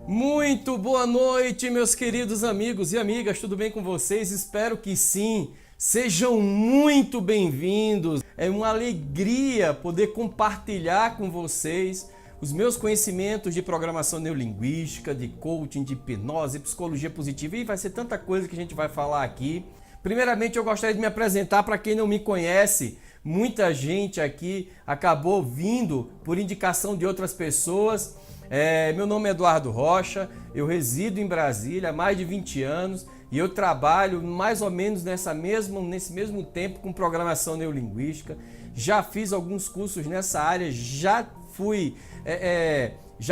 Muito boa noite, meus queridos amigos e amigas, tudo bem com vocês? Espero que sim. Sejam muito bem-vindos. É uma alegria poder compartilhar com vocês os meus conhecimentos de programação neurolinguística, de coaching, de hipnose, psicologia positiva, e vai ser tanta coisa que a gente vai falar aqui. Primeiramente, eu gostaria de me apresentar para quem não me conhece. Muita gente aqui acabou vindo por indicação de outras pessoas. Meu nome é Eduardo Rocha, eu resido em Brasília há mais de 20 anos e eu trabalho mais ou menos nesse mesmo tempo com programação neurolinguística. Já fiz alguns cursos nessa área, já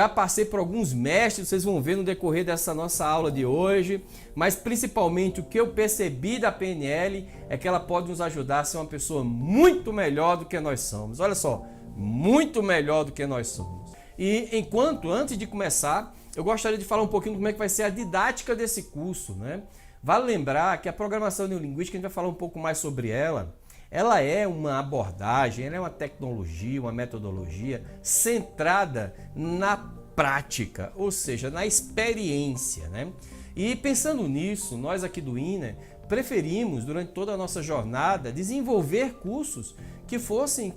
passei por alguns mestres, vocês vão ver no decorrer dessa nossa aula de hoje, mas principalmente o que eu percebi da PNL é que ela pode nos ajudar a ser uma pessoa muito melhor do que nós somos. Olha só, muito melhor do que nós somos. E antes de começar, eu gostaria de falar um pouquinho como é que vai ser a didática desse curso, né? Vale lembrar que a programação neurolinguística, a gente vai falar um pouco mais sobre ela. Ela é uma abordagem, ela é uma tecnologia, uma metodologia centrada na prática, ou seja, na experiência, né? E pensando nisso, nós aqui do INA preferimos, durante toda a nossa jornada, desenvolver cursos que fossem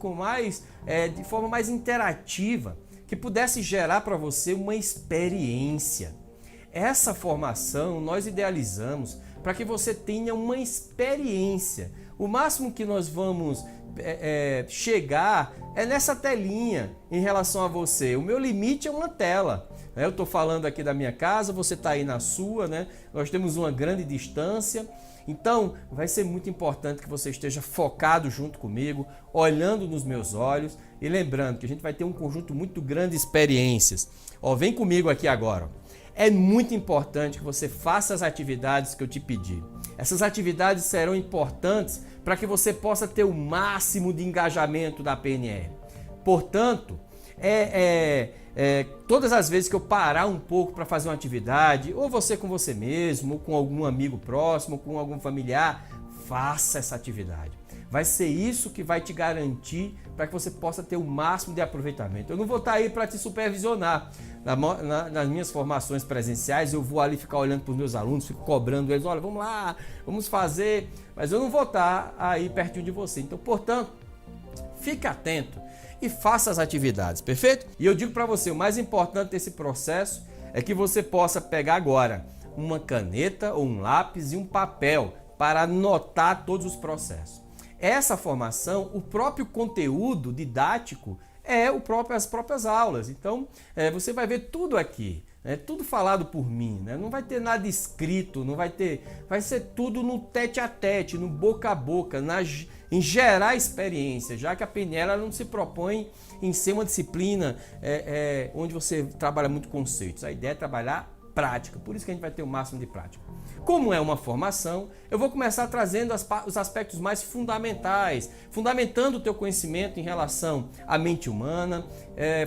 de forma mais interativa, que pudesse gerar para você uma experiência. Essa formação nós idealizamos para que você tenha uma experiência. O máximo que nós vamos chegar é nessa telinha em relação a você. O meu limite é uma tela. Eu estou falando aqui da minha casa, você está aí na sua, né? Nós temos uma grande distância. Então, vai ser muito importante que você esteja focado junto comigo, olhando nos meus olhos e lembrando que a gente vai ter um conjunto muito grande de experiências. Vem comigo aqui agora. É muito importante que você faça as atividades que eu te pedi. Essas atividades serão importantes para que você possa ter o máximo de engajamento da PNL. Portanto, todas as vezes que eu parar um pouco para fazer uma atividade, ou você com você mesmo, ou com algum amigo próximo, ou com algum familiar, faça essa atividade. Vai ser isso que vai te garantir para que você possa ter o máximo de aproveitamento. Eu não vou estar aí para te supervisionar. Nas minhas formações presenciais, eu vou ali ficar olhando para os meus alunos, fico cobrando eles, olha, vamos lá, vamos fazer, mas eu não vou estar aí pertinho de você. Então, portanto, fique atento e faça as atividades, perfeito? E eu digo para você, o mais importante desse processo é que você possa pegar agora uma caneta ou um lápis e um papel para anotar todos os processos. Essa formação, o próprio conteúdo didático é as próprias aulas. Então, você vai ver tudo aqui, né? Tudo falado por mim, né? Não vai ter nada escrito, vai ser tudo no tete a tete, no boca a boca, em gerar experiência, já que a PNL não se propõe em ser uma disciplina onde você trabalha muito conceitos. A ideia é trabalhar prática, por isso que a gente vai ter o máximo de prática. Como é uma formação, eu vou começar trazendo os aspectos mais fundamentais, fundamentando o teu conhecimento em relação à mente humana,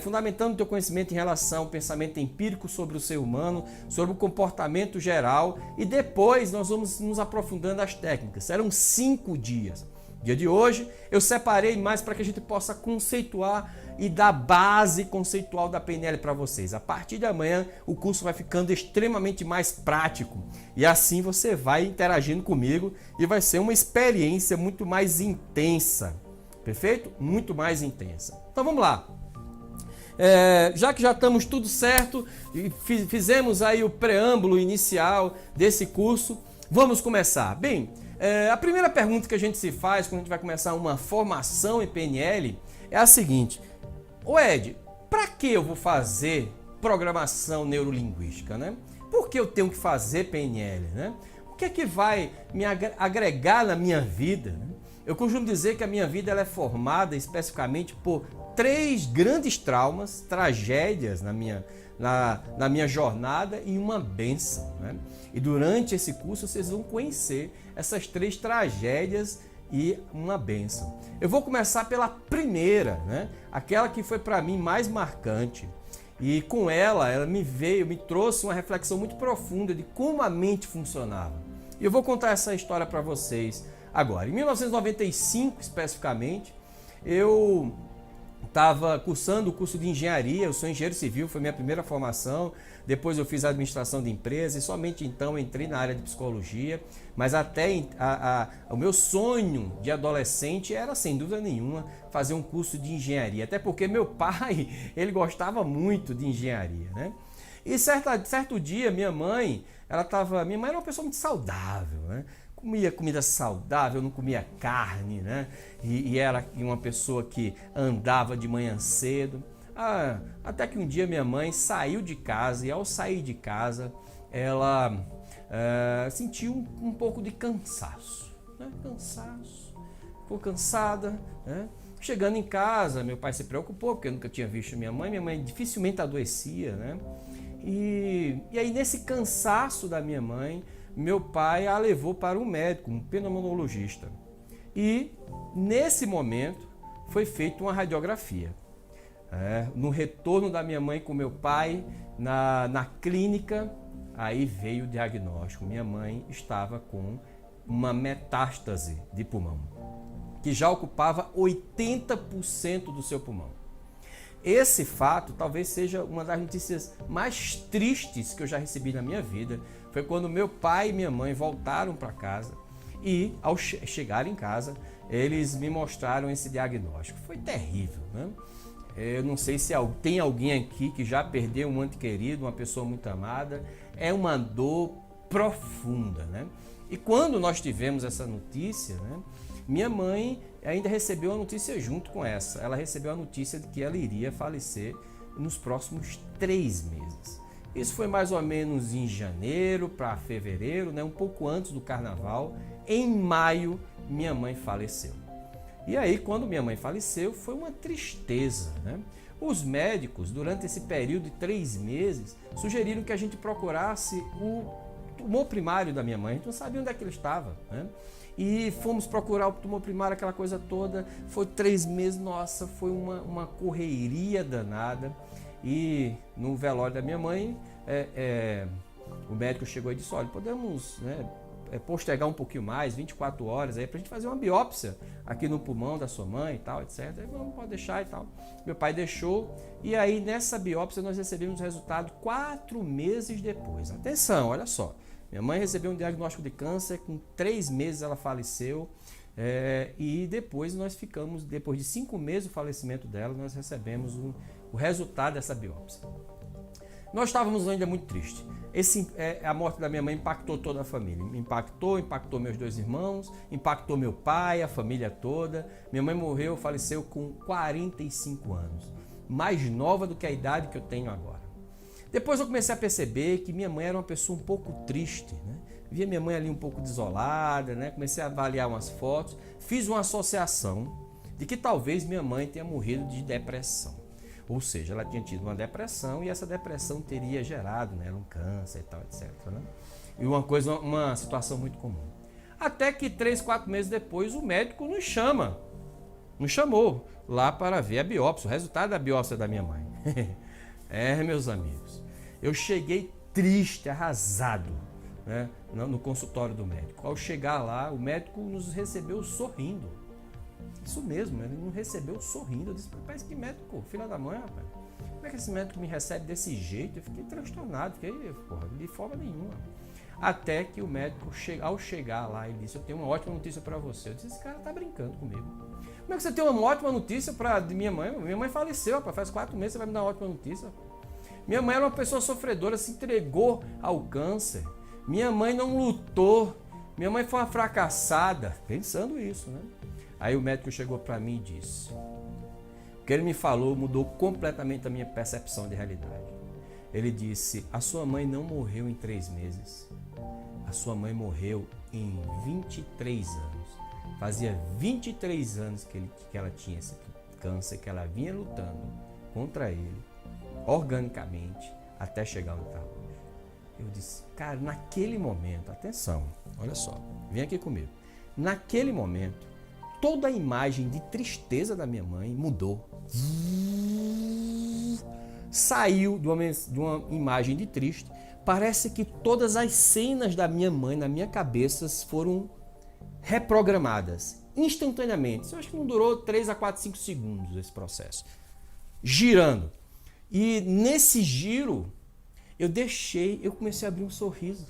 fundamentando o teu conhecimento em relação ao pensamento empírico sobre o ser humano, sobre o comportamento geral, e depois nós vamos nos aprofundando as técnicas. Serão 5 dias. Dia de hoje eu separei mais para que a gente possa conceituar e dar base conceitual da PNL para vocês. A partir de amanhã o curso vai ficando extremamente mais prático e assim você vai interagindo comigo e vai ser uma experiência muito mais intensa, perfeito? Muito mais intensa. Então vamos lá. Já que já estamos tudo certo e fizemos aí o preâmbulo inicial desse curso, vamos começar. Bem, a primeira pergunta que a gente se faz quando a gente vai começar uma formação em PNL é a seguinte: Ed, para que eu vou fazer programação neurolinguística, né? Por que eu tenho que fazer PNL, né? O que é que vai me agregar na minha vida, né? Eu costumo dizer que a minha vida ela é formada especificamente por 3 grandes traumas, tragédias na minha jornada e uma bênção, né? E durante esse curso vocês vão conhecer essas 3 tragédias e uma bênção. Eu vou começar pela primeira, né? Aquela que foi para mim mais marcante. E com ela me trouxe uma reflexão muito profunda de como a mente funcionava. E eu vou contar essa história para vocês agora. Em 1995, especificamente, eu estava cursando o curso de engenharia, eu sou engenheiro civil, foi minha primeira formação, depois eu fiz administração de empresas e somente então entrei na área de psicologia, mas até o meu sonho de adolescente era, sem dúvida nenhuma, fazer um curso de engenharia, até porque meu pai, ele gostava muito de engenharia, né? E certo dia, minha mãe era uma pessoa muito saudável, né? Comia comida saudável, não comia carne, né? E era uma pessoa que andava de manhã cedo. Até que um dia minha mãe saiu de casa e ao sair de casa ela sentiu um pouco de cansaço, né? Ficou cansada, né? Chegando em casa, meu pai se preocupou porque eu nunca tinha visto minha mãe dificilmente adoecia, né? E aí nesse cansaço da minha mãe, meu pai a levou para um médico, um pneumologista. E nesse momento foi feita uma radiografia. No retorno da minha mãe com meu pai na clínica, aí veio o diagnóstico. Minha mãe estava com uma metástase de pulmão, que já ocupava 80% do seu pulmão. Esse fato talvez seja uma das notícias mais tristes que eu já recebi na minha vida. Foi quando meu pai e minha mãe voltaram para casa e, ao chegar em casa, eles me mostraram esse diagnóstico. Foi terrível, né? Eu não sei se tem alguém aqui que já perdeu um ente querido, uma pessoa muito amada. É uma dor profunda, né? E quando nós tivemos essa notícia, né, minha mãe ainda recebeu a notícia junto com essa. Ela recebeu a notícia de que ela iria falecer nos próximos 3 meses. Isso foi mais ou menos em janeiro para fevereiro, né, um pouco antes do carnaval. Em maio, minha mãe faleceu. E aí, quando minha mãe faleceu, foi uma tristeza, né? Os médicos, durante esse período de 3 meses, sugeriram que a gente procurasse o tumor primário da minha mãe. A gente não sabia onde é que ele estava, né? E fomos procurar o tumor primário, aquela coisa toda. Foi 3 meses, nossa, foi uma correria danada. E no velório da minha mãe, o médico chegou e disse, olha, podemos, né, postergar um pouquinho mais, 24 horas, aí, pra gente fazer uma biópsia aqui no pulmão da sua mãe e tal, etc. Aí, não pode deixar e tal. Meu pai deixou, e aí nessa biópsia nós recebemos o resultado 4 meses depois. Atenção, olha só. Minha mãe recebeu um diagnóstico de câncer, com 3 meses ela faleceu, e depois depois de 5 meses do falecimento dela, nós recebemos o resultado dessa biópsia. Nós estávamos ainda muito tristes. A morte da minha mãe impactou toda a família. Impactou meus 2 irmãos, impactou meu pai, a família toda. Minha mãe faleceu com 45 anos, mais nova do que a idade que eu tenho agora. Depois eu comecei a perceber que minha mãe era uma pessoa um pouco triste, né? Via minha mãe ali um pouco desolada, né? Comecei a avaliar umas fotos, fiz uma associação de que talvez minha mãe tenha morrido de depressão. Ou seja, ela tinha tido uma depressão e essa depressão teria gerado nela um câncer e tal, etc. Né? E uma situação muito comum. Até que 3, 4 meses depois o médico nos chamou lá para ver a biópsia, o resultado da biópsia da minha mãe. Meus amigos, eu cheguei triste, arrasado, né, no consultório do médico. Ao chegar lá, o médico nos recebeu sorrindo. Isso mesmo, ele nos recebeu sorrindo. Eu disse, rapaz, que médico, filha da mãe, rapaz. Como é que esse médico me recebe desse jeito? Eu fiquei transtornado, de forma nenhuma. Até que o médico, ao chegar lá, ele disse, eu tenho uma ótima notícia para você. Eu disse, esse cara tá brincando comigo. Como é que você tem uma ótima notícia de minha mãe? Minha mãe faleceu, rapaz, faz 4 meses, você vai me dar uma ótima notícia. Minha mãe era uma pessoa sofredora, se entregou ao câncer. Minha mãe não lutou. Minha mãe foi uma fracassada. Pensando isso, né? Aí o médico chegou para mim e disse, o que ele me falou mudou completamente a minha percepção de realidade. Ele disse, a sua mãe não morreu em 3 meses. A sua mãe morreu em 23 anos. Fazia 23 anos que ela tinha esse câncer, que ela vinha lutando contra ele, organicamente, até chegar onde está hoje. Eu disse, cara, naquele momento, atenção, olha só, vem aqui comigo. Naquele momento, toda a imagem de tristeza da minha mãe mudou. Saiu de uma imagem de triste. Parece que todas as cenas da minha mãe na minha cabeça foram reprogramadas instantaneamente. Eu acho que não durou 3 a 4, 5 segundos esse processo. Girando. E nesse giro, eu comecei a abrir um sorriso.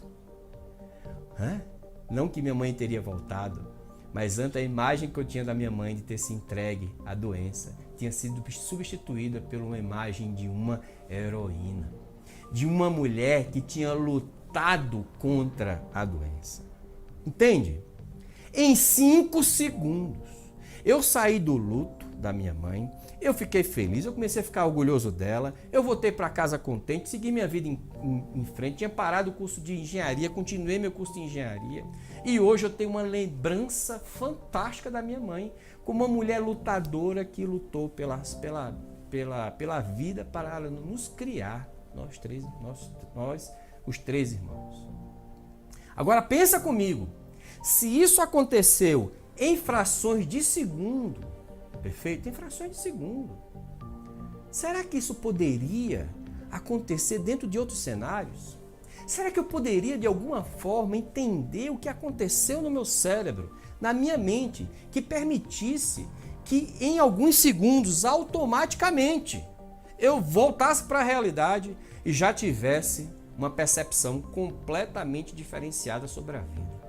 Não que minha mãe teria voltado, mas antes a imagem que eu tinha da minha mãe de ter se entregue à doença tinha sido substituída por uma imagem de uma heroína, de uma mulher que tinha lutado contra a doença. Entende? Em 5 segundos, eu saí do luto da minha mãe, eu fiquei feliz, eu comecei a ficar orgulhoso dela, eu voltei para casa contente, segui minha vida em frente, tinha parado o curso de engenharia, continuei meu curso de engenharia e hoje eu tenho uma lembrança fantástica da minha mãe, como uma mulher lutadora que lutou pela vida para nos criar, nós os 3 irmãos. Agora pensa comigo, se isso aconteceu em frações de segundo, perfeito? Em frações de segundo. Será que isso poderia acontecer dentro de outros cenários? Será que eu poderia, de alguma forma, entender o que aconteceu no meu cérebro, na minha mente, que permitisse que, em alguns segundos, automaticamente, eu voltasse para a realidade e já tivesse uma percepção completamente diferenciada sobre a vida?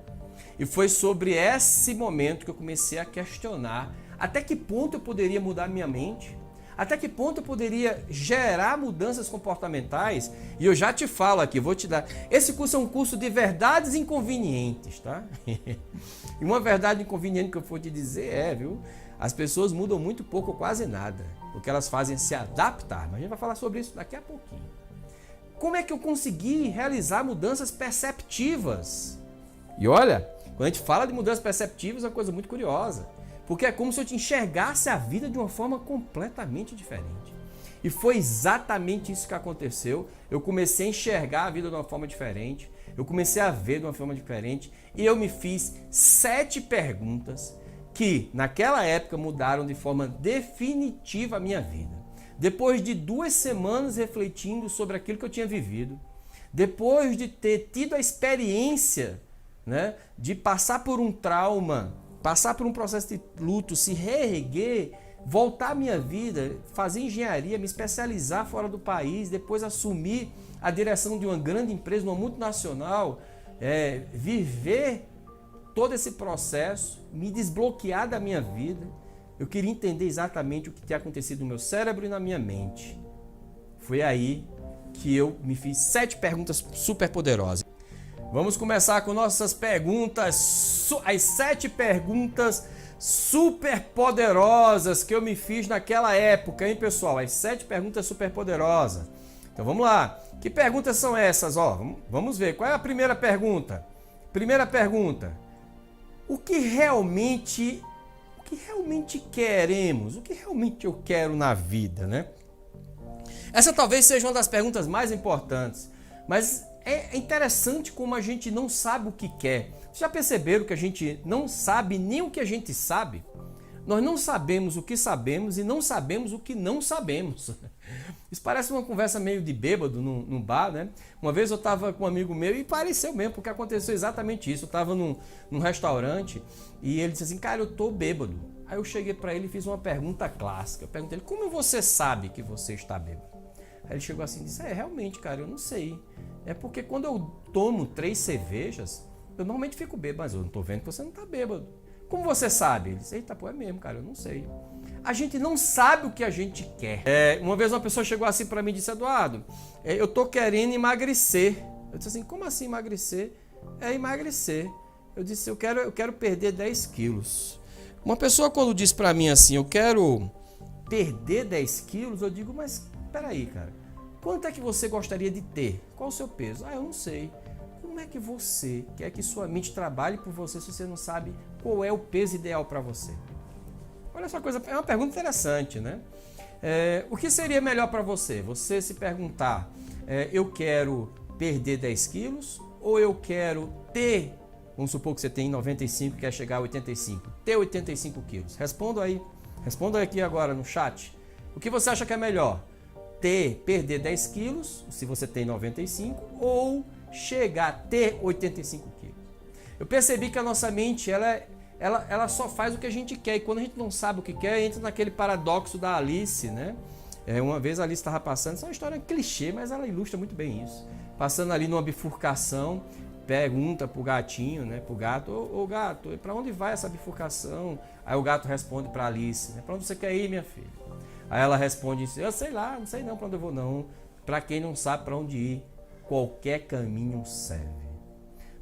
E foi sobre esse momento que eu comecei a questionar até que ponto eu poderia mudar minha mente, até que ponto eu poderia gerar mudanças comportamentais. E eu já te falo aqui, vou te dar. Esse curso é um curso de verdades inconvenientes, tá? E uma verdade inconveniente que eu vou te dizer viu? As pessoas mudam muito pouco ou quase nada. O que elas fazem é se adaptar. Mas a gente vai falar sobre isso daqui a pouquinho. Como é que eu consegui realizar mudanças perceptivas? E olha, quando a gente fala de mudanças perceptivas, é uma coisa muito curiosa. Porque é como se eu te enxergasse a vida de uma forma completamente diferente. E foi exatamente isso que aconteceu. Eu comecei a enxergar a vida de uma forma diferente. Eu comecei a ver de uma forma diferente. E eu me fiz 7 perguntas que, naquela época, mudaram de forma definitiva a minha vida. Depois de 2 semanas refletindo sobre aquilo que eu tinha vivido, depois de ter tido a experiência, de passar por um trauma, passar por um processo de luto, se reerguer, voltar à minha vida, fazer engenharia, me especializar fora do país, depois assumir a direção de uma grande empresa, uma multinacional, viver todo esse processo, me desbloquear da minha vida. Eu queria entender exatamente o que tinha acontecido no meu cérebro e na minha mente. Foi aí que eu me fiz 7 perguntas super poderosas. Vamos começar com nossas perguntas, as 7 perguntas super poderosas que eu me fiz naquela época, hein, pessoal? As 7 perguntas super poderosas. Então vamos lá. Que perguntas são essas? Vamos ver. Qual é a primeira pergunta? Primeira pergunta. O que realmente queremos? O que realmente eu quero na vida, né? Essa talvez seja uma das perguntas mais importantes, mas é interessante como a gente não sabe o que quer. Vocês já perceberam que a gente não sabe nem o que a gente sabe? Nós não sabemos o que sabemos e não sabemos o que não sabemos. Isso parece uma conversa meio de bêbado num bar, né? Uma vez eu estava com um amigo meu e pareceu mesmo, porque aconteceu exatamente isso. Eu estava num restaurante e ele disse assim, cara, eu tô bêbado. Aí eu cheguei para ele e fiz uma pergunta clássica. Eu perguntei ele, como você sabe que você está bêbado? Aí ele chegou assim e disse, realmente, cara, eu não sei. É porque quando eu tomo 3 cervejas, eu normalmente fico bêbado, mas eu não tô vendo que você não tá bêbado. Como você sabe? Ele disse, eita, pô, é mesmo, cara, eu não sei. A gente não sabe o que a gente quer. Uma vez uma pessoa chegou assim para mim e disse, Eduardo, eu tô querendo emagrecer. Eu disse assim, como assim emagrecer? Emagrecer. Eu disse, eu quero perder 10 quilos. Uma pessoa quando diz para mim assim, eu quero perder 10 quilos, eu digo, mas peraí, cara, quanto é que você gostaria de ter? Qual o seu peso? Eu não sei. Como é que você quer que sua mente trabalhe por você se você não sabe qual é o peso ideal para você? Olha essa coisa, é uma pergunta interessante, né? O que seria melhor para você? Você se perguntar, eu quero perder 10 quilos ou eu quero ter, vamos supor que você tem 95 e quer chegar a 85, ter 85 quilos? Responda aqui agora no chat. O que você acha que é melhor? Perder 10 quilos, se você tem 95, ou chegar a ter 85 quilos. Eu percebi que a nossa mente ela ela só faz o que a gente quer. E quando a gente não sabe o que quer, entra naquele paradoxo da Alice, né? Uma vez a Alice estava passando, isso é uma história clichê, mas ela ilustra muito bem isso. Passando ali numa bifurcação, pergunta pro gatinho, né? Pro gato, ô gato, para onde vai essa bifurcação? Aí o gato responde para Alice, né? Para onde você quer ir, minha filha? Aí ela responde, eu sei lá, não sei não para onde eu vou não. Para quem não sabe para onde ir, qualquer caminho serve.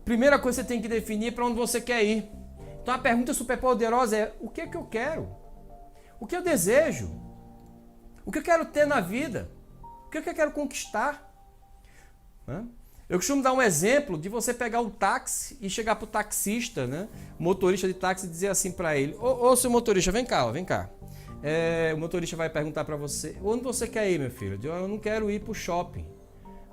Primeira coisa que você tem que definir é para onde você quer ir. Então a pergunta super poderosa é, o que é que eu quero? O que eu desejo? O que eu quero ter na vida? O que eu quero conquistar? Eu costumo dar um exemplo de você pegar um táxi e chegar para o taxista, né? O motorista de táxi, e dizer assim para ele, ô seu motorista, vem cá, ó, vem cá. O motorista vai perguntar para você, onde você quer ir, meu filho? Eu não quero ir para o shopping.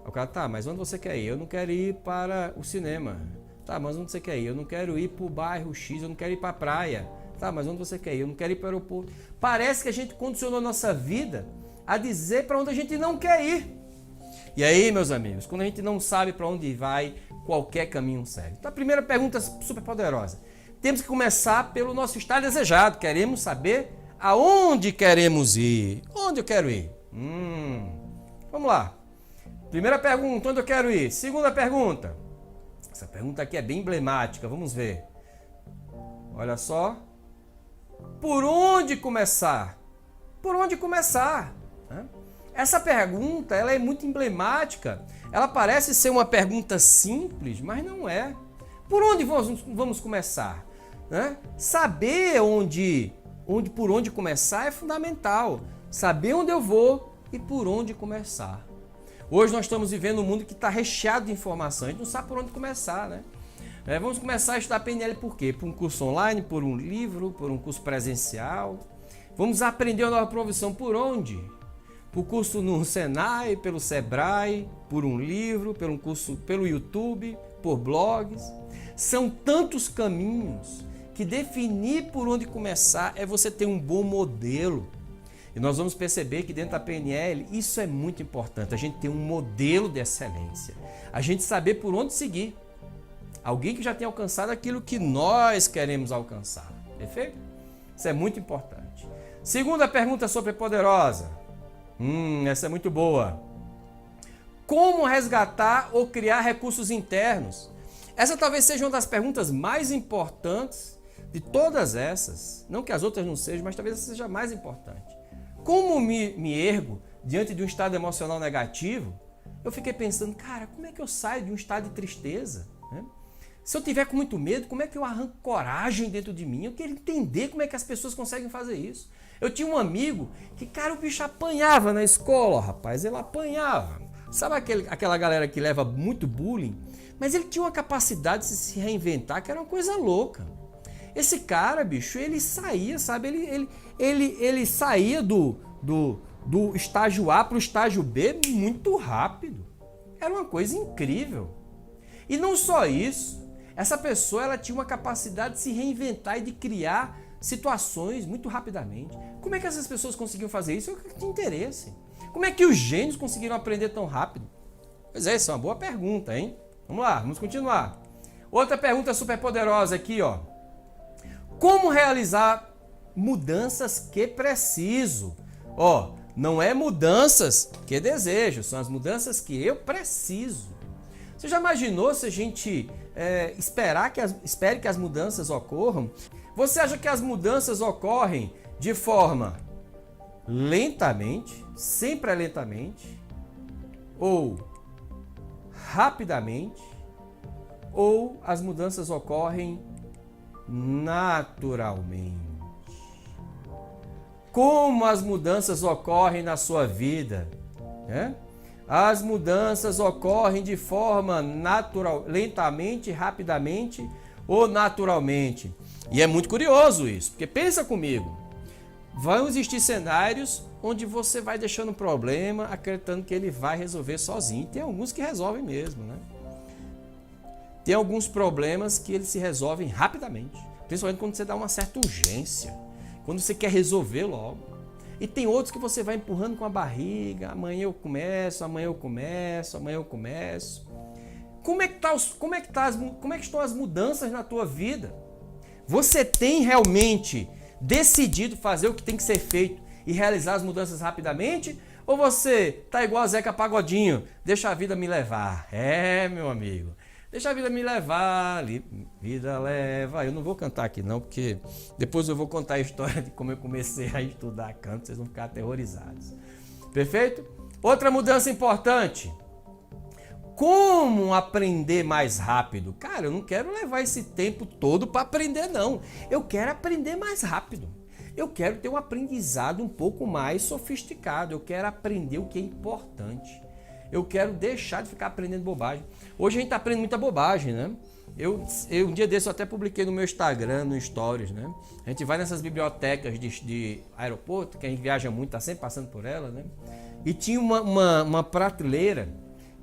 O cara, tá, mas onde você quer ir? Eu não quero ir para o cinema. Tá, mas onde você quer ir? Eu não quero ir para o bairro X, eu não quero ir para a praia. Tá, mas onde você quer ir? Eu não quero ir para o aeroporto. Parece que a gente condicionou a nossa vida a dizer para onde a gente não quer ir. E aí, meus amigos, quando a gente não sabe para onde vai, qualquer caminho serve. Então, a primeira pergunta super poderosa. Temos que começar pelo nosso estado desejado. Queremos saber aonde queremos ir. Onde eu quero ir? Vamos lá. Primeira pergunta, onde eu quero ir? Segunda pergunta. Essa pergunta aqui é bem emblemática, vamos ver. Olha só. Por onde começar? Por onde começar? Essa pergunta, ela é muito emblemática. Ela parece ser uma pergunta simples, mas não é. Por onde vamos começar? Saber por onde começar é fundamental. Saber onde eu vou e por onde começar. Hoje nós estamos vivendo um mundo que está recheado de informação. A gente não sabe por onde começar, né? Vamos começar a estudar PNL por quê? Por um curso online, por um livro, por um curso presencial. Vamos aprender uma nova profissão por onde? Por curso no Senai, pelo Sebrae, por um livro, por um curso pelo YouTube, por blogs. São tantos caminhos que definir por onde começar é você ter um bom modelo. E nós vamos perceber que dentro da PNL isso é muito importante, a gente ter um modelo de excelência, a gente saber por onde seguir. Alguém que já tenha alcançado aquilo que nós queremos alcançar, perfeito? Isso é muito importante. Segunda pergunta super poderosa. Essa é muito boa. Como resgatar ou criar recursos internos? Essa talvez seja uma das perguntas mais importantes de todas essas. Não que as outras não sejam, mas talvez essa seja a mais importante. Como me ergo diante de um estado emocional negativo? Eu fiquei pensando, cara, como é que eu saio de um estado de tristeza? Se eu tiver com muito medo, como é que eu arranco coragem dentro de mim? Eu quero entender como é que as pessoas conseguem fazer isso. Eu tinha um amigo que, cara, o bicho apanhava na escola, rapaz, ele apanhava. Sabe aquela galera que leva muito bullying? Mas ele tinha uma capacidade de se reinventar que era uma coisa louca. Esse cara, bicho, ele saía, sabe? Ele saía do estágio A para o estágio B muito rápido. Era uma coisa incrível. E não só isso, essa pessoa ela tinha uma capacidade de se reinventar e de criar situações muito rapidamente. Como é que essas pessoas conseguiam fazer isso? Eu tinha interesse. Como é que os gênios conseguiram aprender tão rápido? Pois é, isso é uma boa pergunta, hein? Vamos lá, vamos continuar. Outra pergunta super poderosa aqui, ó. Como realizar mudanças que preciso? Ó, não é mudanças que desejo, são as mudanças que eu preciso. Você já imaginou se a gente espere que as mudanças ocorram? Você acha que as mudanças ocorrem de forma lentamente, sempre lentamente, ou rapidamente, ou as mudanças ocorrem naturalmente? Como as mudanças ocorrem na sua vida? As mudanças ocorrem de forma natural, lentamente, rapidamente ou naturalmente. E é muito curioso isso, porque pensa comigo, vão existir cenários onde você vai deixando um problema, acreditando que ele vai resolver sozinho. Tem alguns que resolvem mesmo, né? Tem alguns problemas que eles se resolvem rapidamente, principalmente quando você dá uma certa urgência, quando você quer resolver logo. E tem outros que você vai empurrando com a barriga, amanhã eu começo, amanhã eu começo, amanhã eu começo. Como é que estão as mudanças na tua vida? Você tem realmente decidido fazer o que tem que ser feito e realizar as mudanças rapidamente? Ou você tá igual a Zeca Pagodinho, deixa a vida me levar? Meu amigo, deixa a vida me levar, vida leva. Eu não vou cantar aqui não, porque depois eu vou contar a história de como eu comecei a estudar canto, vocês vão ficar aterrorizados. Perfeito? Outra mudança importante. Como aprender mais rápido? Cara, eu não quero levar esse tempo todo para aprender não. Eu quero aprender mais rápido. Eu quero ter um aprendizado um pouco mais sofisticado. Eu quero aprender o que é importante. Eu quero deixar de ficar aprendendo bobagem. Hoje a gente está aprendendo muita bobagem, né? Um dia desse eu até publiquei no meu Instagram, no Stories, né? A gente vai nessas bibliotecas de aeroporto, que a gente viaja muito, está sempre passando por ela, né? E tinha uma prateleira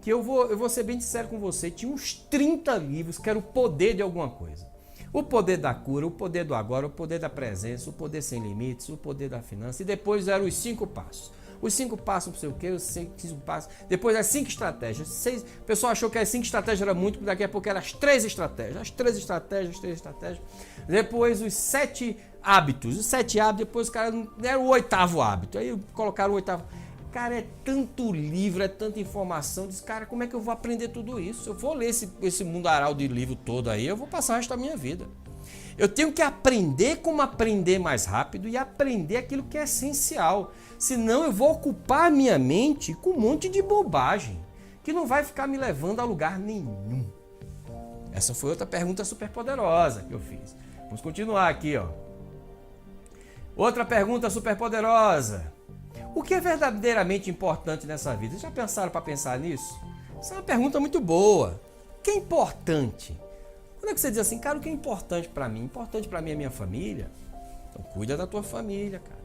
que eu vou ser bem sincero com você, tinha uns 30 livros que era o poder de alguma coisa. O poder da cura, o poder do agora, o poder da presença, o poder sem limites, o poder da finança. E depois eram os 5 passos. Os 5 passos, não sei o que, os 5 passos. Depois as 5 estratégias. O pessoal achou que as 5 estratégias era muito, porque daqui a pouco eram as 3 estratégias. As 3 estratégias. Depois os 7 hábitos. Os 7 hábitos, depois o cara era o 8º hábito. Aí colocaram o 8º. Cara, é tanto livro, é tanta informação. Diz, cara, como é que eu vou aprender tudo isso? Eu vou ler esse mundaral de livro todo aí, eu vou passar o resto da minha vida. Eu tenho que aprender como aprender mais rápido e aprender aquilo que é essencial. Senão eu vou ocupar a minha mente com um monte de bobagem, que não vai ficar me levando a lugar nenhum. Essa foi outra pergunta super poderosa que eu fiz. Vamos continuar aqui, ó. Outra pergunta super poderosa. O que é verdadeiramente importante nessa vida? Vocês já pensaram para pensar nisso? Essa é uma pergunta muito boa. O que é importante? Quando é que você diz assim, cara, o que é importante para mim? Importante para mim é minha família? Então cuida da tua família, cara.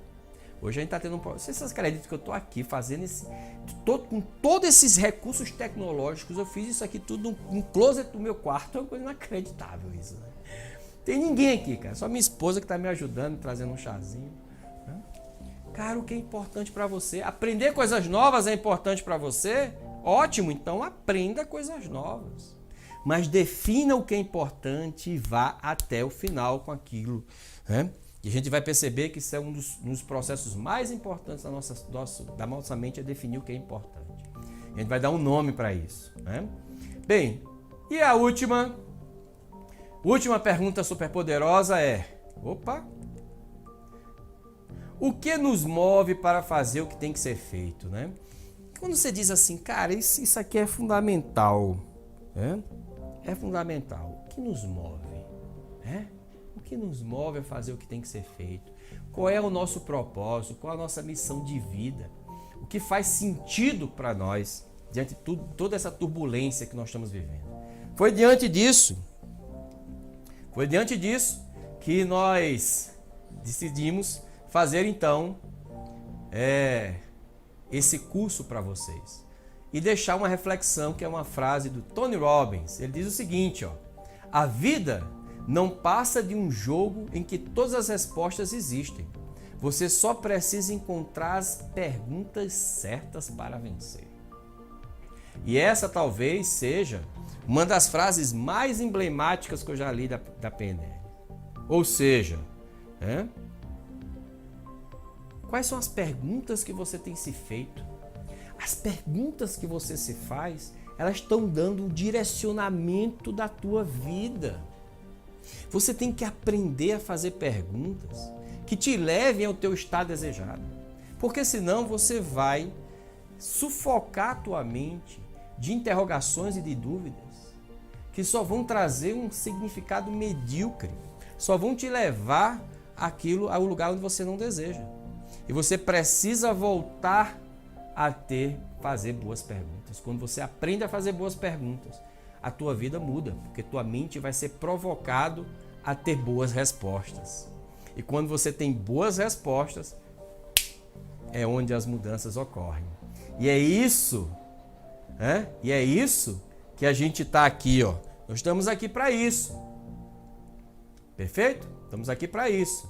Hoje a gente está tendo um problema. Vocês acreditam que eu estou aqui fazendo com todos esses recursos tecnológicos, eu fiz isso aqui tudo no closet do meu quarto, é uma coisa inacreditável isso, né? Tem ninguém aqui, cara, só minha esposa que está me ajudando, me trazendo um chazinho. Cara, o que é importante para você? Aprender coisas novas é importante para você? Ótimo, então aprenda coisas novas. Mas defina o que é importante e vá até o final com aquilo, né? E a gente vai perceber que isso é um dos processos mais importantes da nossa mente, é definir o que é importante. A gente vai dar um nome para isso, né? Bem, e a última pergunta super poderosa é... O que nos move para fazer o que tem que ser feito, né? Quando você diz assim, cara, isso aqui é fundamental, né? É fundamental. O que nos move? Né? O que nos move a fazer o que tem que ser feito? Qual é o nosso propósito? Qual é a nossa missão de vida? O que faz sentido para nós diante de toda essa turbulência que nós estamos vivendo? Foi diante disso que nós decidimos fazer então esse curso para vocês e deixar uma reflexão, que é uma frase do Tony Robbins. Ele diz o seguinte, ó: a vida não passa de um jogo em que todas as respostas existem. Você só precisa encontrar as perguntas certas para vencer. E essa talvez seja uma das frases mais emblemáticas que eu já li da PNL. Ou seja, quais são as perguntas que você tem se feito? As perguntas que você se faz, elas estão dando um direcionamento da tua vida. Você tem que aprender a fazer perguntas que te levem ao teu estado desejado. Porque senão você vai sufocar a tua mente de interrogações e de dúvidas que só vão trazer um significado medíocre, só vão te levar ao lugar onde você não deseja. E você precisa voltar a fazer boas perguntas. Quando você aprende a fazer boas perguntas, a tua vida muda, porque tua mente vai ser provocado a ter boas respostas. E quando você tem boas respostas, é onde as mudanças ocorrem. E é isso, que a gente está aqui, ó. Nós estamos aqui para isso. Perfeito? Estamos aqui para isso.